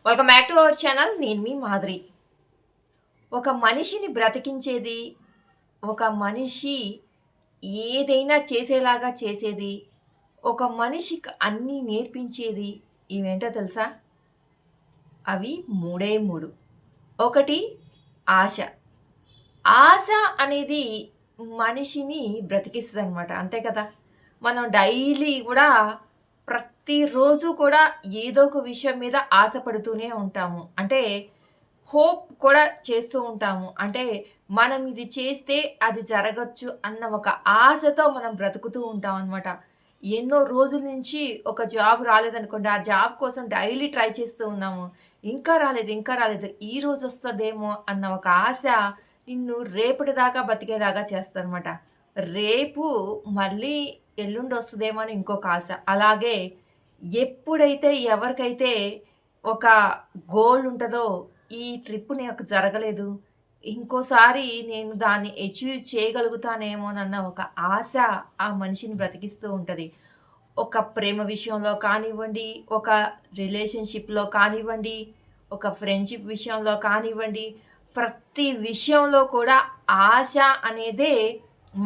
Welcome back to our channel. నేను మీ మాధురి. ఒక మనిషిని బ్రతికించేది, ఒక మనిషి ఏదైనా చేసేలాగా చేసేది, ఒక మనిషికి అన్నీ నేర్పించేది ఇవేంటో తెలుసా? అవి మూడే మూడు. ఒకటి ఆశ. ఆశ అనేది మనిషిని బ్రతికిస్తుందనమాట. అంతే కదా! మనం డైలీ కూడా ప్రతిరోజు కూడా ఏదో ఒక విషయం మీద ఆశపడుతూనే ఉంటాము. అంటే హోప్ కూడా చేస్తూ ఉంటాము. అంటే మనం ఇది చేస్తే అది జరగొచ్చు అన్న ఒక ఆశతో మనం బ్రతుకుతూ ఉంటామనమాట. ఎన్నో రోజుల నుంచి ఒక జాబ్ రాలేదనుకోండి, ఆ జాబ్ కోసం డైలీ ట్రై చేస్తూ ఉన్నాము. ఇంకా రాలేదు, ఇంకా రాలేదు. ఈరోజు వస్తదేమో అన్న ఒక ఆశ నిన్ను రేపటిదాకా బతికేలాగా చేస్తదనమాట. రేపు మళ్ళీ ఎల్లుండి వస్తదేమో అని ఇంకొక ఆశ. అలాగే ఎప్పుడైతే ఎవరికైతే ఒక గోల్ ఉంటదో, ఈ ట్రిప్ నాకు జరగలేదు, ఇంకోసారి నేను దాన్ని అచీవ్ చేయగలుగుతానేమోనన్న ఒక ఆశ ఆ మనిషిని బ్రతికిస్తూ ఉంటది. ఒక ప్రేమ విషయంలో కానివ్వండి, ఒక రిలేషన్‌షిప్‌లో కానివ్వండి, ఒక ఫ్రెండ్‌షిప్ విషయంలో కానివ్వండి, ప్రతి విషయంలో కూడా ఆశ అనేదే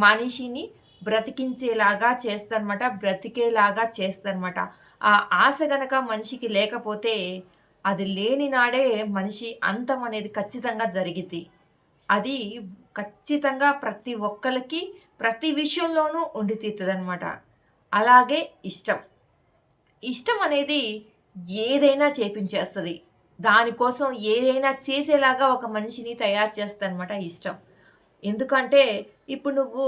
మనిషిని బ్రతికించేలాగా చేస్తదనమాట. బ్రతికేలాగా చేస్తదనమాట. ఆ ఆశ గనక మనిషికి లేకపోతే, అది లేని నాడే మనిషి అంతం అనేది ఖచ్చితంగా జరిగిద్ది. అది ఖచ్చితంగా ప్రతి ఒక్కళ్ళకి, ప్రతి విషయంలోనూ ఉండి తీరుతదనమాట. అలాగే ఇష్టం. ఇష్టం అనేది ఏదైనా చేపించేస్తది. దానికోసం ఏదైనా చేసేలాగా ఒక మనిషిని తయారు చేస్తదనమాట ఇష్టం. ఎందుకంటే, ఇప్పుడు నువ్వు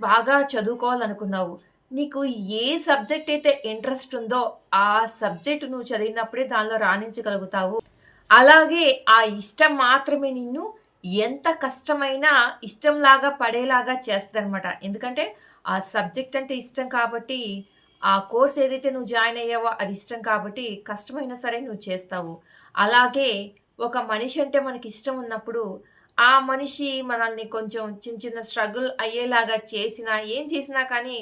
బాగా చదువుకోవాలనుకున్నావు. నీకు ఏ సబ్జెక్ట్ అయితే ఇంట్రెస్ట్ ఉందో, ఆ సబ్జెక్ట్ నువ్వు చదివినప్పుడే దానిలో రాణించగలుగుతావు. అలాగే ఆ ఇష్టం మాత్రమే నిన్ను ఎంత కష్టమైనా ఇష్టంలాగా పడేలాగా చేస్తదనమాట. ఎందుకంటే, ఆ సబ్జెక్ట్ అంటే ఇష్టం కాబట్టి, ఆ కోర్స్ ఏదైతే నువ్వు జాయిన్ అయ్యావో అది ఇష్టం కాబట్టి, కష్టమైనా సరే నువ్వు చేస్తావు. అలాగే ఒక మనిషి అంటే మనకిష్టం ఉన్నప్పుడు, ఆ మనిషి మనల్ని కొంచెం చిన్న చిన్న స్ట్రగుల్ అయ్యేలాగా చేసినా, ఏం చేసినా కానీ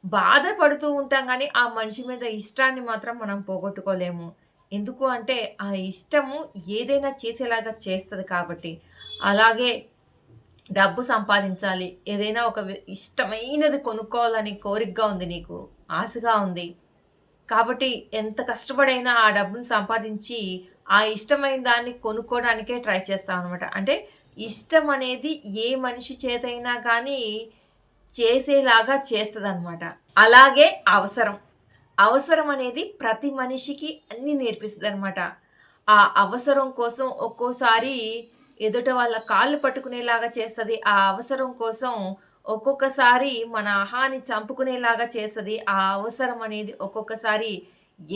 బాధపడుతూ ఉంటాం గానీ, ఆ మనిషి మీద ఇష్టాన్ని మాత్రం మనం పోగొట్టుకోలేము. ఎందుకు అంటే, ఆ ఇష్టము ఏదైనా చేసేలాగా చేస్తది కాబట్టి. అలాగే డబ్బు సంపాదించాలి. ఏదైనా ఒక ఇష్టమైనది కొనుక్కోవాలని కోరికగా ఉంది నీకు. ఆశగా ఉంది. కాబట్టి ఎంత కష్టపడైనా ఆ డబ్బుని సంపాదించి, ఆ ఇష్టమైన దాన్ని కొనుక్కోవడానికే ట్రై చేస్తామనమాట. అంటే ఇష్టం అనేది ఏ మనిషి చేతైనా కానీ చేసేలాగా చేస్తదనమాట. అలాగే అవసరం. అవసరం అనేది ప్రతి మనిషికి అన్నీ నేర్పిస్తదనమాట. ఆ అవసరం కోసం ఒక్కోసారి ఎదుట వాళ్ళ కాళ్ళు పట్టుకునేలాగా చేస్తది. ఆ అవసరం కోసం ఒక్కొక్కసారి మన అహాన్ని చంపుకునేలాగా చేస్తది. ఆ అవసరం అనేది ఒక్కొక్కసారి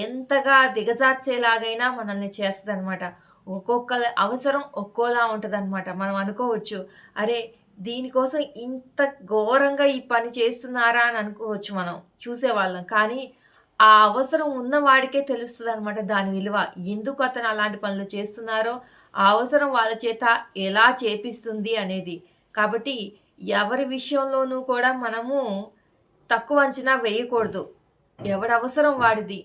ఎంతగా దిగజార్చేలాగైనా మనల్ని చేస్తదనమాట. ఒక్కొక్కల అవసరం ఒక్కోలా ఉంటదనమాట. మనం అనుకోవచ్చు, అరే! దీనికోసం ఇంత ఘోరంగా ఈ పని చేస్తున్నారా అని అనుకోవచ్చు మనం చూసేవాళ్ళం. కానీ ఆ అవసరం ఉన్నవాడికే తెలుస్తదనమాట దాని విలువ. ఎందుకు అతను అలాంటి పనులు చేస్తున్నారో, ఆ అవసరం వాళ్ళ చేత ఎలా చేపిస్తుంది అనేది. కాబట్టి ఎవరి విషయంలోనూ కూడా మనము తక్కువ అంచనా వేయకూడదు. ఎవడి అవసరం వాడిది.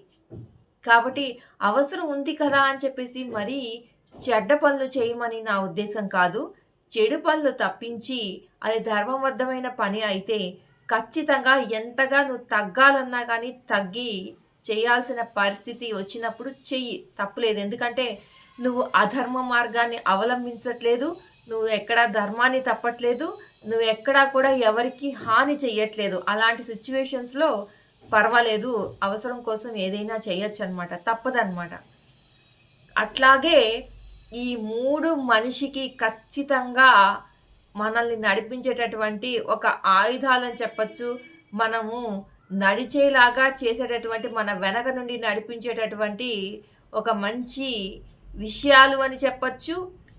కాబట్టి అవసరం ఉంది కదా అని చెప్పేసి మరీ చెడ్డ పనులు చేయమని నా ఉద్దేశం కాదు. చెడు పనులు తప్పించి అది ధర్మబద్ధమైన పని అయితే ఖచ్చితంగా ఎంతగా నువ్వు తగ్గాలన్నా గానీ తగ్గి చేయాల్సిన పరిస్థితి వచ్చినప్పుడు చెయ్యి. తప్పులేదు. ఎందుకంటే నువ్వు అధర్మ మార్గాన్ని అవలంబించట్లేదు. నువ్వు ఎక్కడా ధర్మాన్ని తప్పట్లేదు. నువ్వు ఎక్కడా కూడా ఎవరికీ హాని చెయ్యట్లేదు. అలాంటి సిట్యుయేషన్స్‌లో పర్వాలేదు. అవసరం కోసం ఏదైనా చేయొచ్చనమాట. తప్పదనమాట. అట్లాగే ఈ 3 మనిషికి ఖచ్చితంగా మనల్ని నడిపించేటటువంటి ఒక ఆయుధాలని చెప్పచ్చు. మనము నడిచేలాగా చేసేటటువంటి మన వెనక నుండి నడిపించేటటువంటి ఒక మంచి విషయాలు అని చెప్పచ్చు.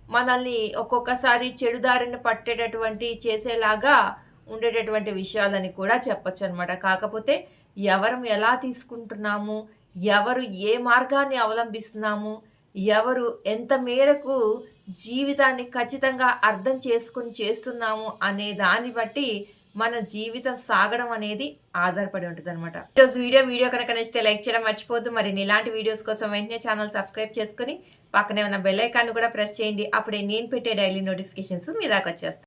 మనల్ని ఒక్కొక్కసారి చెడు దారిన పట్టేటటువంటి చేసేలాగా ఉండేటటువంటి విషయాలని కూడా చెప్పొచ్చనమాట. కాకపోతే ఎవరం ఎలా తీసుకుంటున్నాము, ఎవరు ఏ మార్గాన్ని అవలంబిస్తున్నాము, ఎవరు ఎంత మేరకు జీవితాన్ని ఖచ్చితంగా అర్థం చేసుకొని చేస్తున్నాము అనే దాన్ని బట్టి మన జీవితం సాగడం అనేది ఆధారపడి ఉంటదనమాట. ఈరోజు వీడియో కనుక నచ్చితే లైక్ చేయడం మర్చిపోవద్దు. మరిన్ని ఇలాంటి వీడియోస్ కోసం వెంటనే ఛానల్ సబ్స్క్రైబ్ చేసుకొని పక్కనే ఉన్న బెల్ ఐకాన్ కూడా ప్రెస్ చేయండి. అప్పుడే నేను పెట్టే డైలీ నోటిఫికేషన్స్ మీ దాకా వచ్చేస్తాయి.